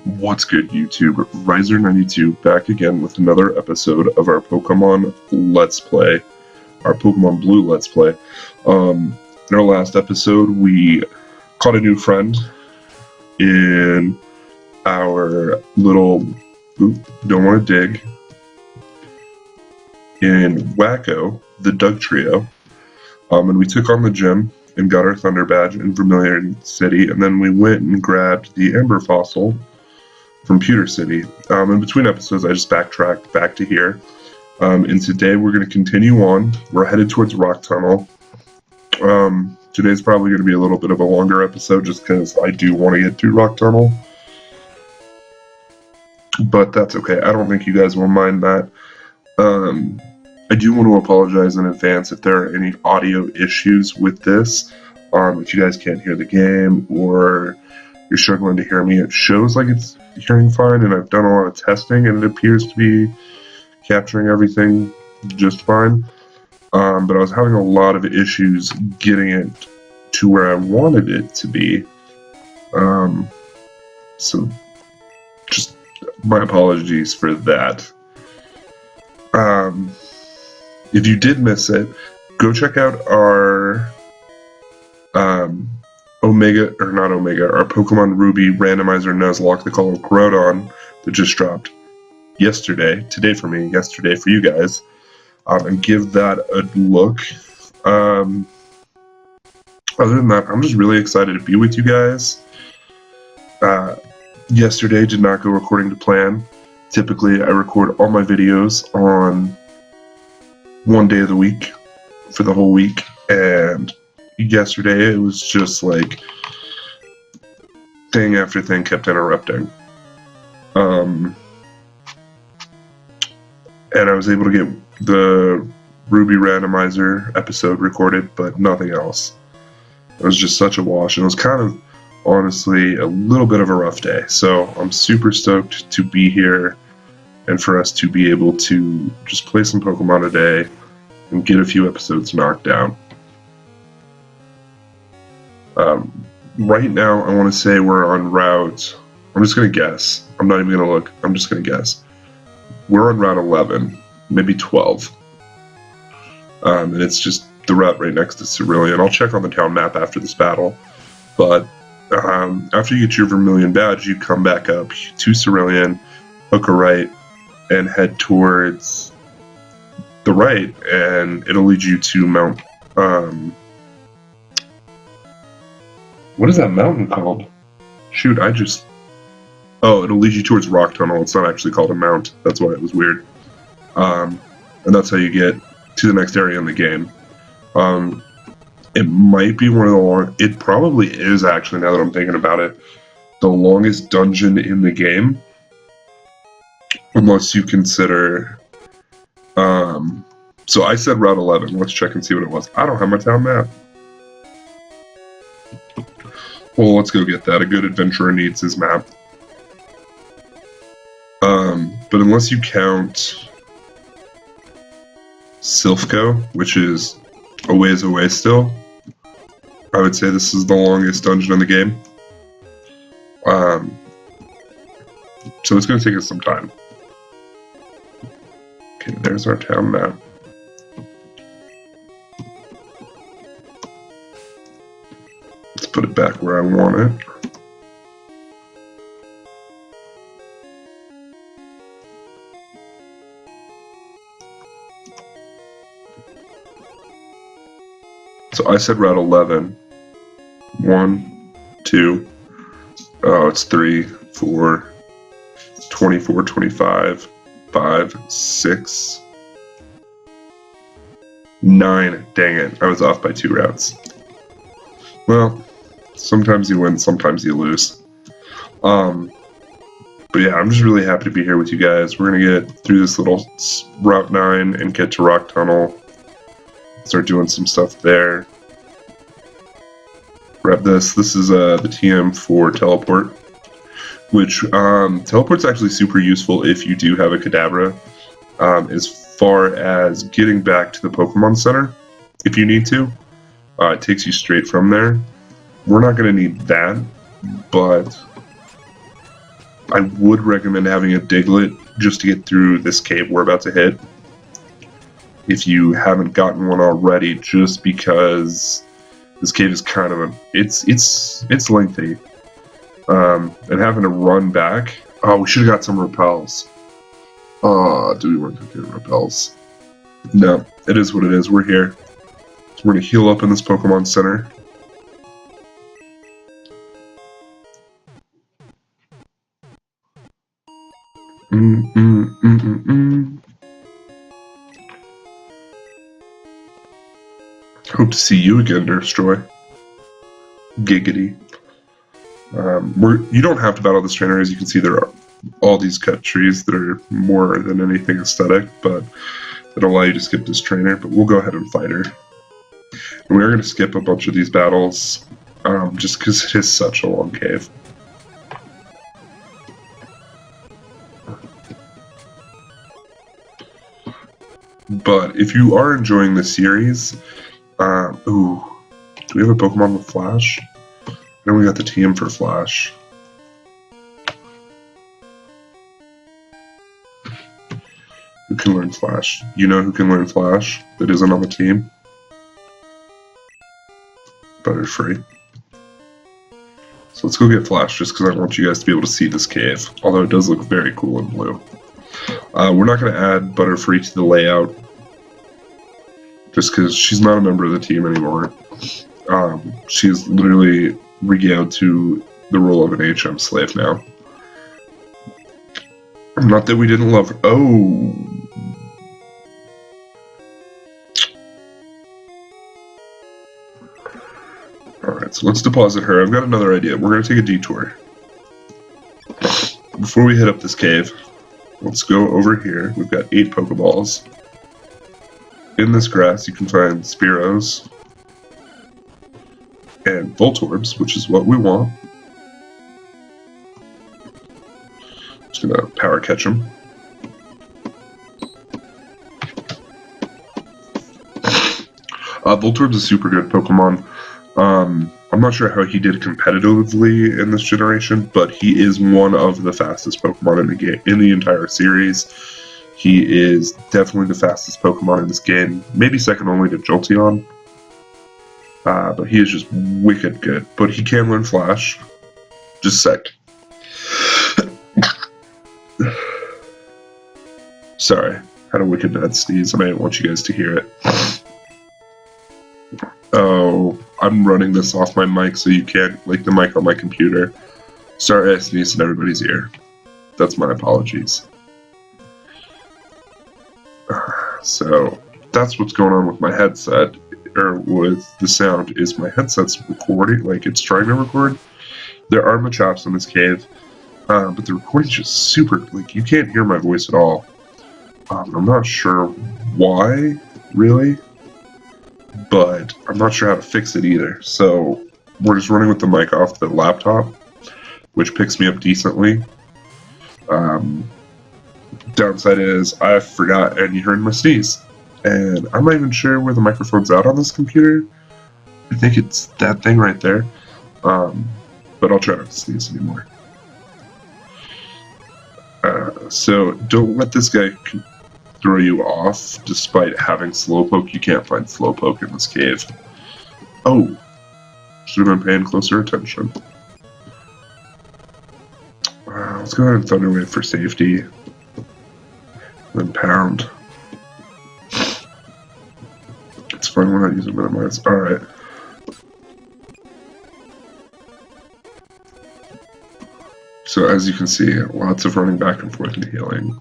What's good, YouTube? Riser92 back again with another episode of our Pokemon Let's Play, our Pokemon Blue Let's Play. In our last episode, we caught a new friend in our little, don't want to dig, in Wacko, the Dugtrio, and we took on the gym and got our Thunder Badge in Vermilion City, and then we went and grabbed the Ember Fossil from Pewter City. In between episodes, I just backtracked back to here. And today we're going to continue on. We're headed towards Rock Tunnel. Today's probably going to be a little bit of a longer episode just because I do want to get to Rock Tunnel. But that's okay. I don't think you guys will mind that. I do want to apologize in advance if there are any audio issues with this. If you guys can't hear the game or you're struggling to hear me, it shows like it's hearing fine, and I've done a lot of testing and it appears to be capturing everything just fine. But I was having a lot of issues getting it to where I wanted it to be. So just my apologies for that. If you did miss it, go check out our our Pokemon Ruby Randomizer Nuzlocke, the Call of Groudon, that just dropped yesterday. Today for me, yesterday for you guys. And give that a look. Other than that, I'm just really excited to be with you guys. Yesterday did not go according to plan. Typically, I record all my videos on one day of the week for the whole week, and yesterday it was just like thing after thing kept interrupting. And I was able to get the Ruby Randomizer episode recorded, but nothing else. It was just such a wash, and it was kind of, honestly, a little bit of a rough day. So I'm super stoked to be here and for us to be able to just play some Pokemon today and get a few episodes knocked down. Right now, I want to say we're on route, I'm just going to guess. I'm not even going to look. I'm just going to guess. We're on route 11, maybe 12. And it's just the route right next to Cerulean. I'll check on the town map after this battle. But after you get your Vermilion Badge, you come back up to Cerulean, hook a right, and head towards the right, and it'll lead you to Mount... what is that mountain called? Shoot, oh, it'll lead you towards Rock Tunnel. It's not actually called a mount. That's why it was weird. And that's how you get to the next area in the game. It might be one of the it probably is actually, now that I'm thinking about it, the longest dungeon in the game. Unless you consider... so I said Route 11. Let's check and see what it was. I don't have my town map. Well, let's go get that. A good adventurer needs his map. But unless you count Silphco, which is a ways away still, I would say this is the longest dungeon in the game. So it's going to take us some time. Okay, there's our town map. Let's put it back where I want it. So I said route 11. 1, 2, oh, it's 3, 4, 24, 25, 5, 6, 9. Dang it, I was off by 2 routes. Well, sometimes you win, sometimes you lose. But yeah, I'm just really happy to be here with you guys. We're gonna get through this little Route 9 and get to Rock Tunnel. Start doing some stuff there. Grab this. This is the TM for Teleport, which Teleport's actually super useful if you do have a Kadabra, as far as getting back to the Pokemon Center, if you need to. It takes you straight from there. We're not going to need that, but I would recommend having a Diglett just to get through this cave we're about to hit. If you haven't gotten one already, just because this cave is kind of it's lengthy. And having to run back. Oh, we should have got some repels. Do we want to get repels? No, it is what it is. We're here. So we're gonna heal up in this Pokemon Center. Hope to see you again, Nursejoy. Giggity. You don't have to battle this trainer. As you can see, there are all these cut trees that are more than anything aesthetic, but that allow you to skip this trainer. But we'll go ahead and fight her. And we are going to skip a bunch of these battles, just because it is such a long cave. But if you are enjoying the series, ooh, do we have a Pokemon with Flash? Then we got the team for Flash. Who can learn Flash? You know who can learn Flash that isn't on the team? Butterfree. So let's go get Flash just because I want you guys to be able to see this cave. Although it does look very cool in blue. We're not going to add Butterfree to the layout just because she's not a member of the team anymore. She's literally regaled to the role of an HM slave now. Not that we didn't love her. Oh! Alright, so let's deposit her. I've got another idea. We're going to take a detour. Before we hit up this cave, let's go over here. We've got 8 Pokeballs. In this grass, you can find Spearows and Voltorbs, which is what we want. Just gonna power catch them. Voltorb's a super good Pokemon. I'm not sure how he did competitively in this generation, but he is one of the fastest Pokemon in the game, in the entire series. He is definitely the fastest Pokemon in this game, maybe second only to Jolteon. But he is just wicked good. But he can learn Flash. Just a sec. Sorry, had a wicked bad sneeze and I didn't want you guys to hear it. Oh, I'm running this off my mic so you can't, like the mic on my computer. Sorry I sneezed in everybody's ear. That's my apologies. So, that's what's going on with my headset, or with the sound, is my headset's recording, like it's trying to record. There are Machops in this cave, but the recording's just super, like you can't hear my voice at all. I'm not sure why, really, but I'm not sure how to fix it either. So, we're just running with the mic off the laptop, which picks me up decently. Downside is I forgot and you heard my sneeze. And I'm not even sure where the microphone's at on this computer. I think it's that thing right there. But I'll try not to sneeze anymore. So don't let this guy throw you off. Despite having Slowpoke, you can't find Slowpoke in this cave. Oh, should have been paying closer attention. Let's go ahead and Thunder Wave for safety. Then Pound. It's fine, we're not using Minimize. Alright. So as you can see, lots of running back and forth and healing.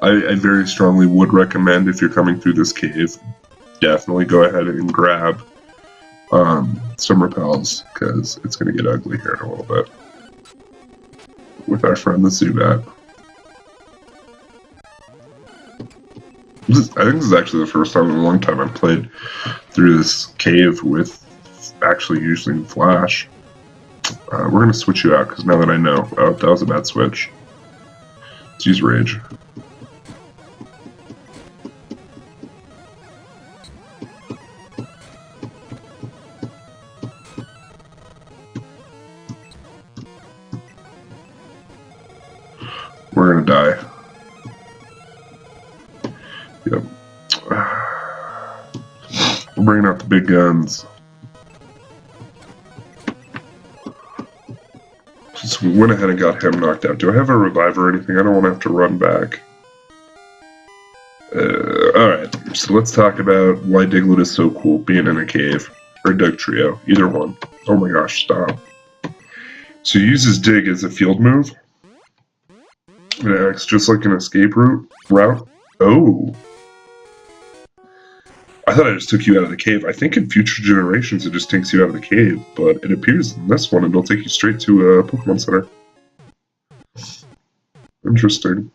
I very strongly would recommend, if you're coming through this cave, definitely go ahead and grab some repels, because it's going to get ugly here in a little bit. With our friend the Zubat. I think this is actually the first time in a long time I've played through this cave with actually using Flash. We're going to switch you out, because now that I know, oh, that was a bad switch. Let's use Rage. die. Yep. We're bringing out the big guns. Just went ahead and got him knocked out. Do I have a revive or anything? I don't want to have to run back. Alright, so let's talk about why Diglett is so cool being in a cave. Or Dugtrio, either one. Oh my gosh, stop. So he uses Dig as a field move. It acts just like an escape route. Oh. I thought I just took you out of the cave. I think in future generations it just takes you out of the cave, but it appears in this one it'll take you straight to a Pokemon Center. Interesting.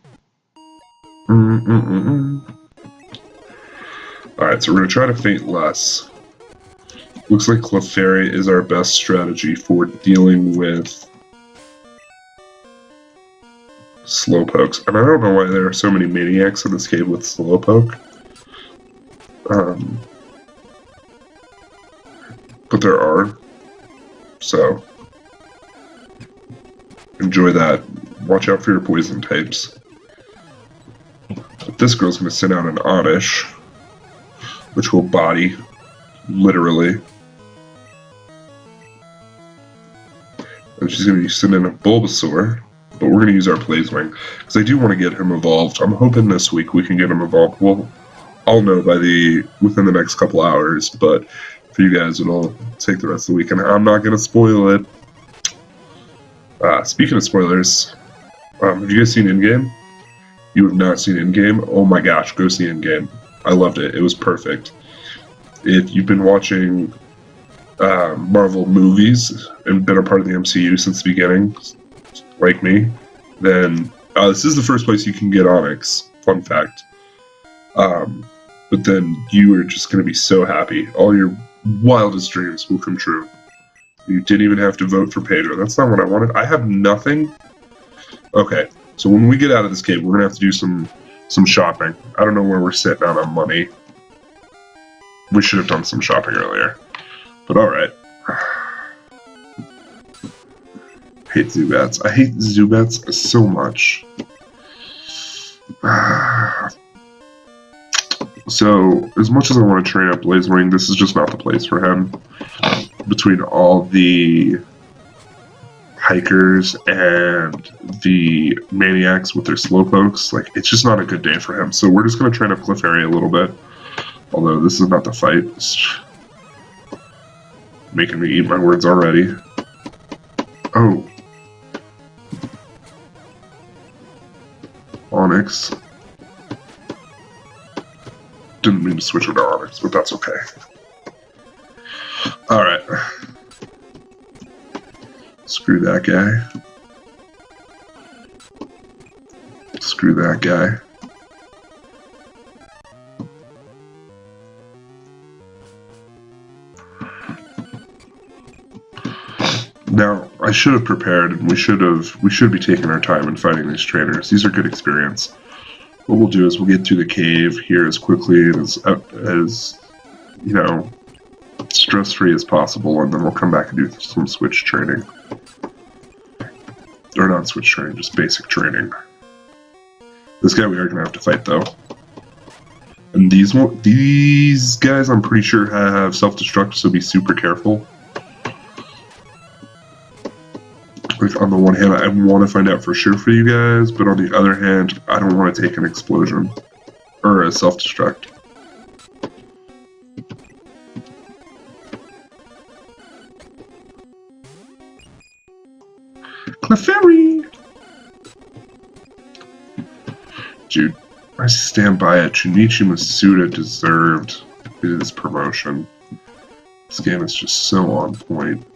Alright, so we're going to try to faint less. Looks like Clefairy is our best strategy for dealing with Slowpokes. And I don't know why there are so many Maniacs in this cave with Slowpoke. But there are. So, enjoy that. Watch out for your poison types. But this girl's going to send out an Oddish, which will body, literally. And she's going to send in a Bulbasaur, but we're going to use our Blaziwing, because I do want to get him evolved. I'm hoping this week we can get him evolved. Well, I'll know within the next couple hours, but for you guys it'll take the rest of the week, and I'm not going to spoil it. Speaking of spoilers, have you guys seen Endgame? You have not seen Endgame? Oh my gosh, go see Endgame. I loved it. It was perfect. If you've been watching Marvel movies and been a part of the MCU since the beginning, like me, then this is the first place you can get Onyx. Fun fact. But then you are just going to be so happy. All your wildest dreams will come true. You didn't even have to vote for Pedro. That's not what I wanted. I have nothing. Okay, so when we get out of this cave, we're going to have to do some shopping. I don't know where we're sitting out on money. We should have done some shopping earlier. But alright. Hate Zubats. I hate Zubats so much. So, as much as I want to train up Blaziwing, this is just not the place for him. Between all the hikers and the Maniacs with their Slowpokes, like, it's just not a good day for him. So we're just going to train up Clefairy a little bit. Although, this is not the fight. It's making me eat my words already. Oh. Onyx. Didn't mean to switch it to Onyx, but that's okay. Alright. Screw that guy. Screw that guy. Now, I should have prepared, and we should be taking our time in fighting these trainers. These are good experience. What we'll do is we'll get through the cave here as quickly and as you know, stress-free as possible, and then we'll come back and do some switch training. Or not switch training, just basic training. This guy we are going to have to fight, though. And these guys, I'm pretty sure, have self-destruct, so be super careful. Like, on the one hand, I want to find out for sure for you guys, but on the other hand, I don't want to take an explosion. Or a self-destruct. Clefairy! Dude, I stand by it. Junichi Masuda deserved his promotion. This game is just so on point.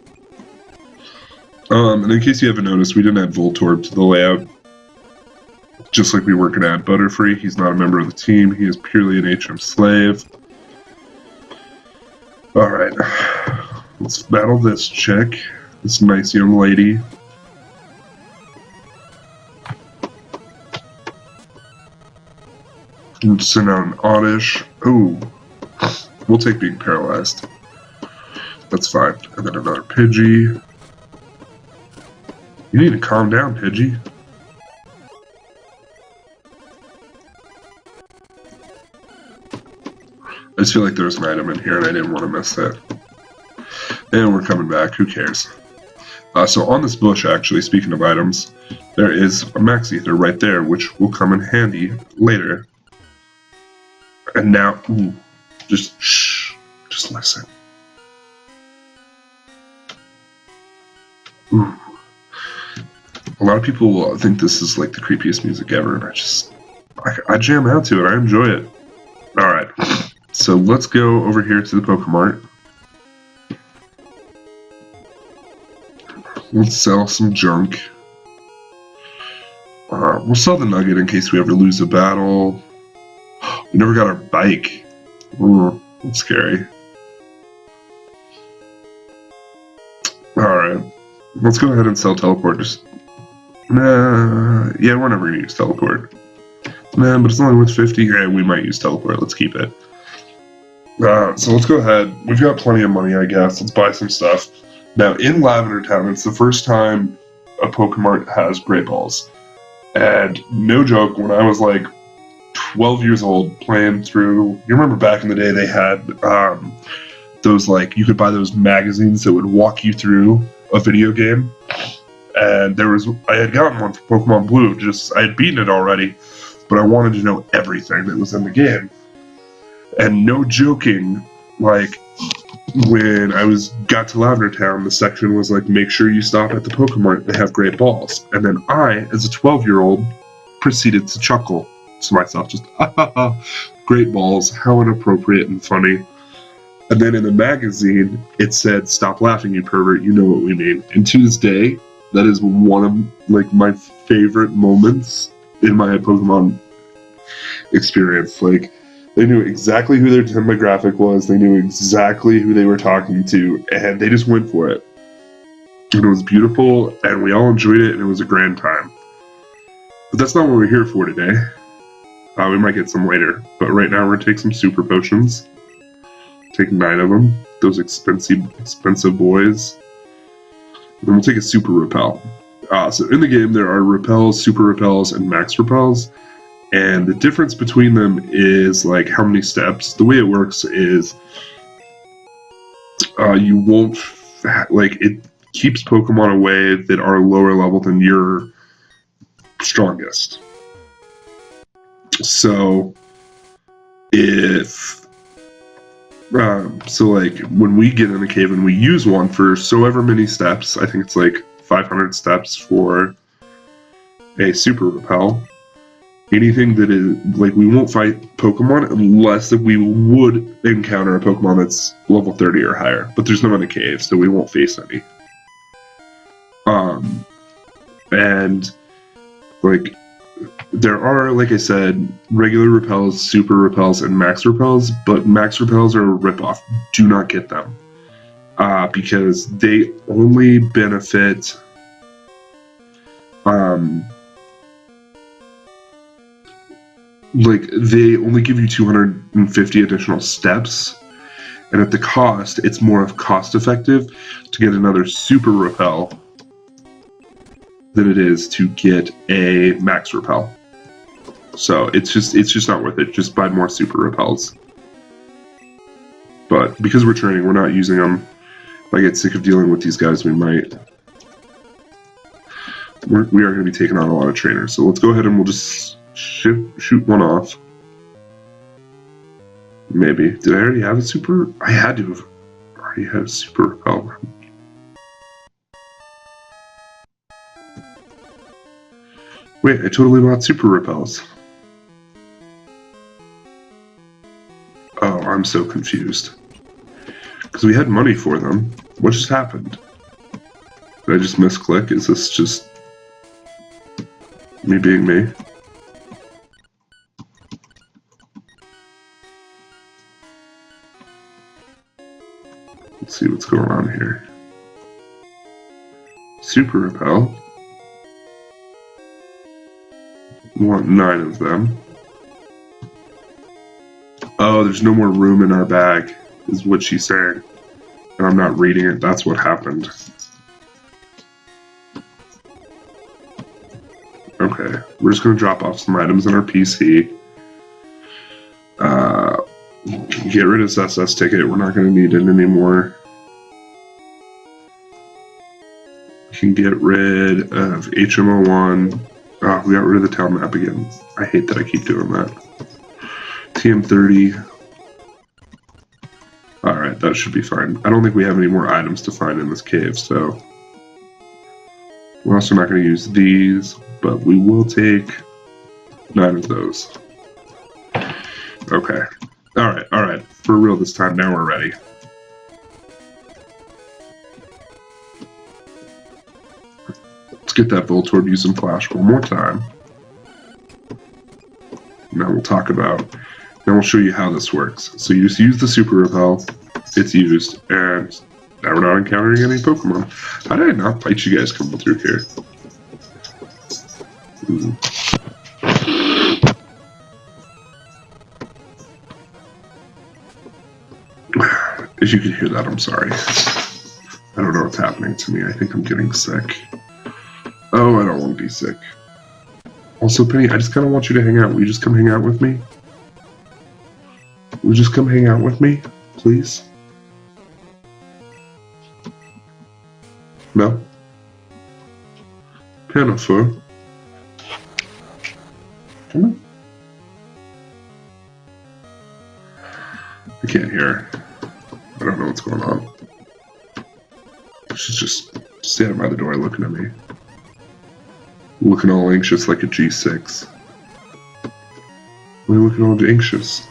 And in case you haven't noticed, we didn't add Voltorb to the layout. Just like we were going to add Butterfree, he's not a member of the team. He is purely an HM slave. Alright. Let's battle this chick. This nice young lady. And send out an Oddish. Ooh. We'll take being paralyzed. That's fine. And then another Pidgey. You need to calm down, Pidgey. I just feel like there was an item in here and I didn't want to miss it. And we're coming back, who cares? So on this bush, actually, speaking of items, there is a max ether right there, which will come in handy later. And now, ooh, just listen. Ooh. A lot of people think this is like the creepiest music ever, and I jam out to it. I enjoy it. All right, so let's go over here to the Pokemart. Let's sell some junk. We'll sell the nugget in case we ever lose a battle. We never got our bike. Ooh, that's scary. Alright. Let's go ahead and sell teleport. Yeah, we're never gonna use teleport. Nah, but it's only worth 50. Yeah, we might use teleport. Let's keep it. So let's go ahead. We've got plenty of money, I guess. Let's buy some stuff. Now, in Lavender Town, it's the first time a Pokemart has Great Balls. And no joke, when I was like 12 years old playing through, you remember back in the day they had those, like, you could buy those magazines that would walk you through a video game. And I had gotten one for Pokemon Blue, I had beaten it already, but I wanted to know everything that was in the game. And no joking, like, when I got to Lavender Town, the section was like, make sure you stop at the Pokemart, they have Great Balls. And then I, as a 12-year-old, proceeded to chuckle to myself, just, Great Balls, how inappropriate and funny. And then in the magazine, it said, stop laughing, you pervert, you know what we mean. And to this day, that is one of, like, my favorite moments in my Pokemon experience. Like, they knew exactly who their demographic was, they knew exactly who they were talking to, and they just went for it. And it was beautiful, and we all enjoyed it, and it was a grand time. But that's not what we're here for today. We might get some later, but right now we're going to take some super potions. Take 9 of them, those expensive boys. And then we'll take a super repel. So in the game there are repels, super repels, and max repels. And the difference between them is like how many steps. The way it works is you won't, like, it keeps Pokemon away that are lower level than your strongest. So if like when we get in a cave and we use one for so ever many steps, I think it's like 500 steps for a super repel. Anything that is, like, we won't fight Pokemon unless that we would encounter a Pokemon that's level 30 or higher. But there's no in a cave, so we won't face any. And, like, there are, like I said, regular repels, super repels, and max repels, but max repels are a ripoff. Do not get them. Because they only benefit, like, they only give you 250 additional steps, and at the cost, it's more of cost effective to get another super repel than it is to get a max repel. So it's just not worth it. Just buy more super repels. But because we're training, we're not using them. If I get sick of dealing with these guys, we might. We are going to be taking on a lot of trainers. So let's go ahead and we'll just shoot one off. Maybe. Did I already have a super? I had to have already had a super repel. Wait, I totally bought super repels. Oh, I'm so confused. Because we had money for them. What just happened? Did I just misclick? Is this just me being me? Let's see what's going on here. Super repel. We want 9 of them. Oh, there's no more room in our bag, is what she's saying. And I'm not reading it, that's what happened. Okay, we're just gonna drop off some items in our PC. Get rid of this SS ticket. We're not going to need it anymore. We can get rid of HMO1. Oh, we got rid of the town map again. I hate that I keep doing that. TM30. Alright, that should be fine. I don't think we have any more items to find in this cave, so... We're also not going to use these, but we will take 9 of those. Okay. Alright. For real this time, now we're ready. Let's get that Voltorb using Flash one more time. Now we'll talk about... Now we'll show you how this works. So you just use the Super Repel, it's used, and now we're not encountering any Pokemon. How did I not fight you guys coming through here? If you can hear that, I'm sorry. I don't know what's happening to me. I think I'm getting sick. Oh, I don't want to be sick. Also, Penny, I just kind of want you to hang out. Will you just come hang out with me? Will you just come hang out with me, please? No? Jennifer? Come on. I can't hear her. I don't know what's going on. She's just standing by the door looking at me. Looking all anxious like a G6. Why are you looking all anxious?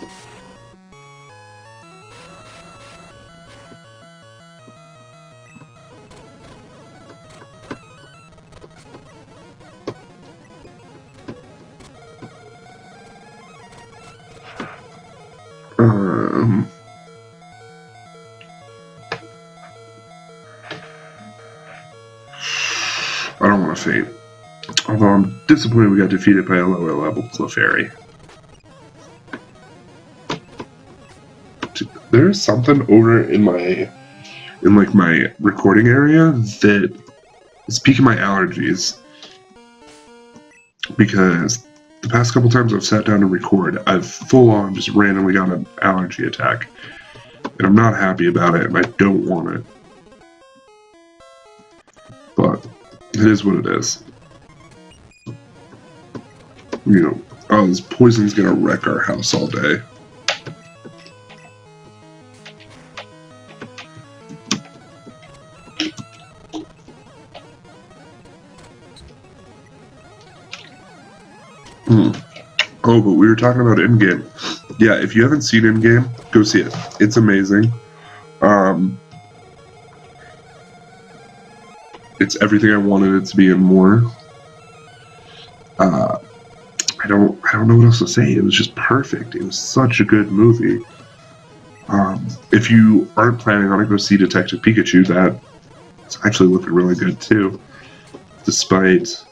I don't want to faint. Although I'm disappointed we got defeated by a lower level Clefairy. There's something over in my recording area that is piquing my allergies. Because the past couple times I've sat down to record, I've full on just randomly got an allergy attack. And I'm not happy about it, and I don't want it. But it is what it is. You know, oh, this poison's gonna wreck our house all day. Oh, but we were talking about Endgame. Yeah, if you haven't seen Endgame, go see it. It's amazing. It's everything I wanted it to be and more. I don't know what else to say. It was just perfect. It was such a good movie. If you aren't planning on it, go see Detective Pikachu. That's actually looking really good too. Despite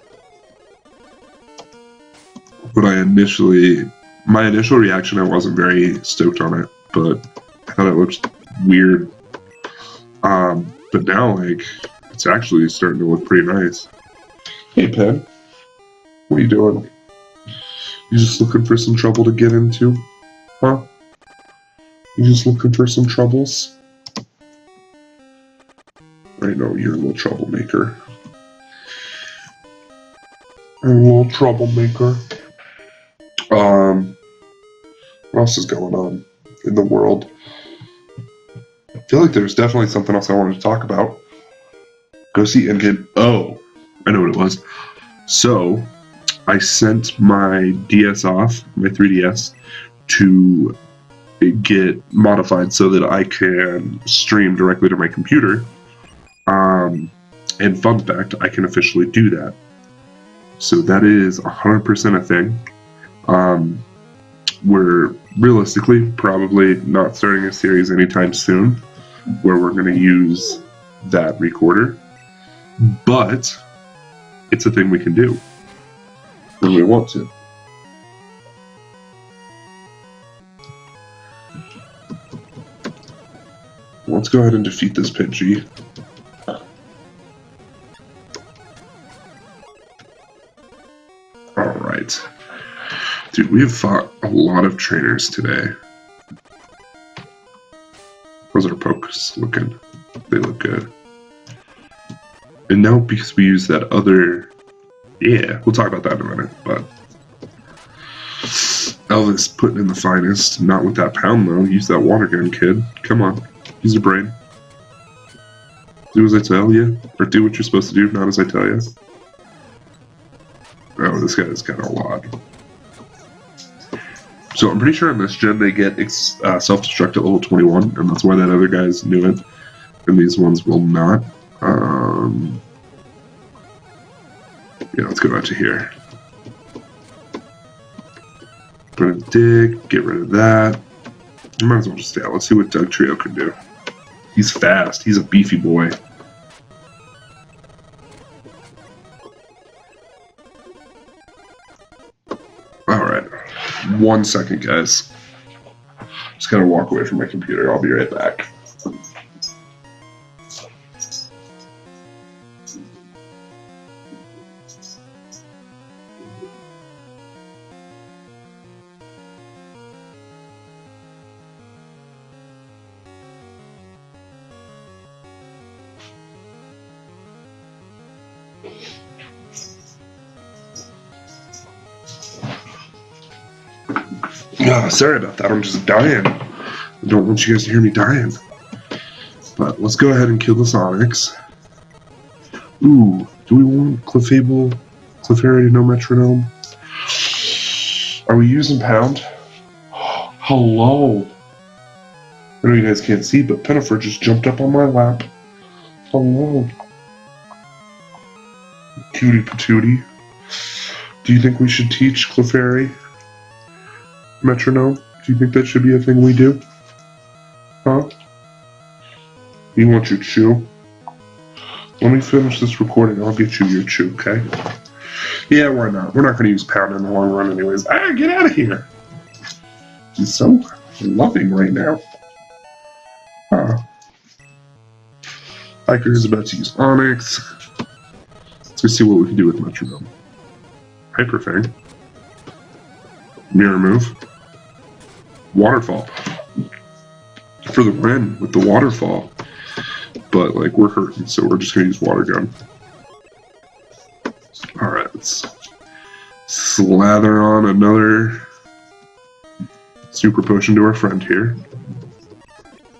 what my initial reaction, I wasn't very stoked on it, but I thought it looked weird. But now, like, it's actually starting to look pretty nice. Hey, Pen. What are you doing? You just looking for some trouble to get into? Huh? You just looking for some troubles? I know, you're a little troublemaker. You're a little troublemaker. What else is going on in the world? I feel like there's definitely something else I wanted to talk about. Go see Endgame. Oh, I know what it was. So, I sent my DS off, my 3DS, to get modified so that I can stream directly to my computer. And fun fact, I can officially do that. So that is 100% a thing. We're realistically probably not starting a series anytime soon where we're going to use that recorder. But it's a thing we can do when we want to. Let's go ahead and defeat this Pidgey. Alright. Dude, we have fought a lot of trainers today. How's our pokes looking? They look good. And now because we use that other... Yeah, we'll talk about that in a minute, but... Elvis putting in the finest. Not with that pound, though. Use that water gun, kid. Come on. Use your brain. Do as I tell you. Or do what you're supposed to do, not as I tell you. Oh, this guy's got a lot. So I'm pretty sure in this gen they get self-destruct at level 21, and that's why that other guy's knew it. And these ones will not. Yeah, let's go back to here. Put in dig, get rid of that. I might as well just stay out. Let's see what Dugtrio can do. He's fast. He's a beefy boy. Alright. 1 second, guys. Just gotta walk away from my computer. I'll be right back. Oh, sorry about that, I'm just dying. I don't want you guys to hear me dying. But let's go ahead and kill this Onyx. Ooh, do we want Clefable, Clefairy, no Metronome? Are we using Pound? Hello! I know you guys can't see, but Pinnifer just jumped up on my lap. Hello. Cutie patootie. Do you think we should teach Clefairy Metronome? Do you think that should be a thing we do? Huh? You want your chew? Let me finish this recording. I'll get you your chew, okay? Yeah, why not? We're not going to use Pound in the long run anyways. Ah, get out of here! He's so loving right now. Hiker is about to use Onyx. Let's go see what we can do with Metronome. Hyper Fang. Mirror move. Waterfall. For the win with the waterfall. But, like, we're hurting, so we're just going to use Water Gun. Alright, let's slather on another Super Potion to our friend here.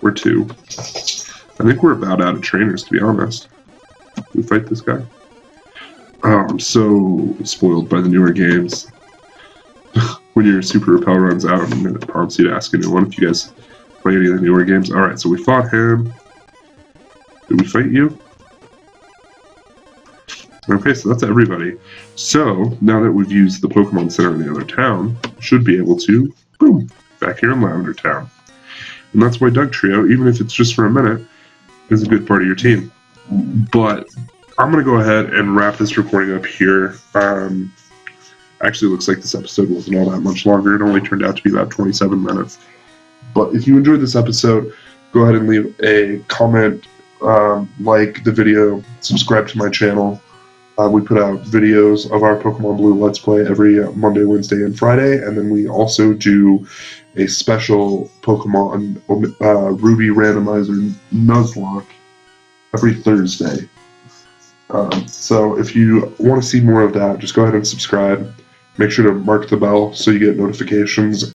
We're 2. I think we're about out of trainers, to be honest. We fight this guy? Oh, I'm so spoiled by the newer games. When your Super Repel runs out, and it prompts you to ask a new one if you guys play any of the newer games. Alright, so we fought him. Did we fight you? Okay, so that's everybody. So, now that we've used the Pokemon Center in the other town, should be able to, boom, back here in Lavender Town. And that's why Dugtrio, even if it's just for a minute, is a good part of your team. But I'm going to go ahead and wrap this recording up here. Actually, looks like this episode wasn't all that much longer. It only turned out to be about 27 minutes. But if you enjoyed this episode, go ahead and leave a comment, like the video, subscribe to my channel. We put out videos of our Pokemon Blue Let's Play every Monday, Wednesday, and Friday, and then we also do a special Pokemon Ruby Randomizer Nuzlocke every Thursday. So if you want to see more of that, just go ahead and subscribe. Make sure to mark the bell so you get notifications.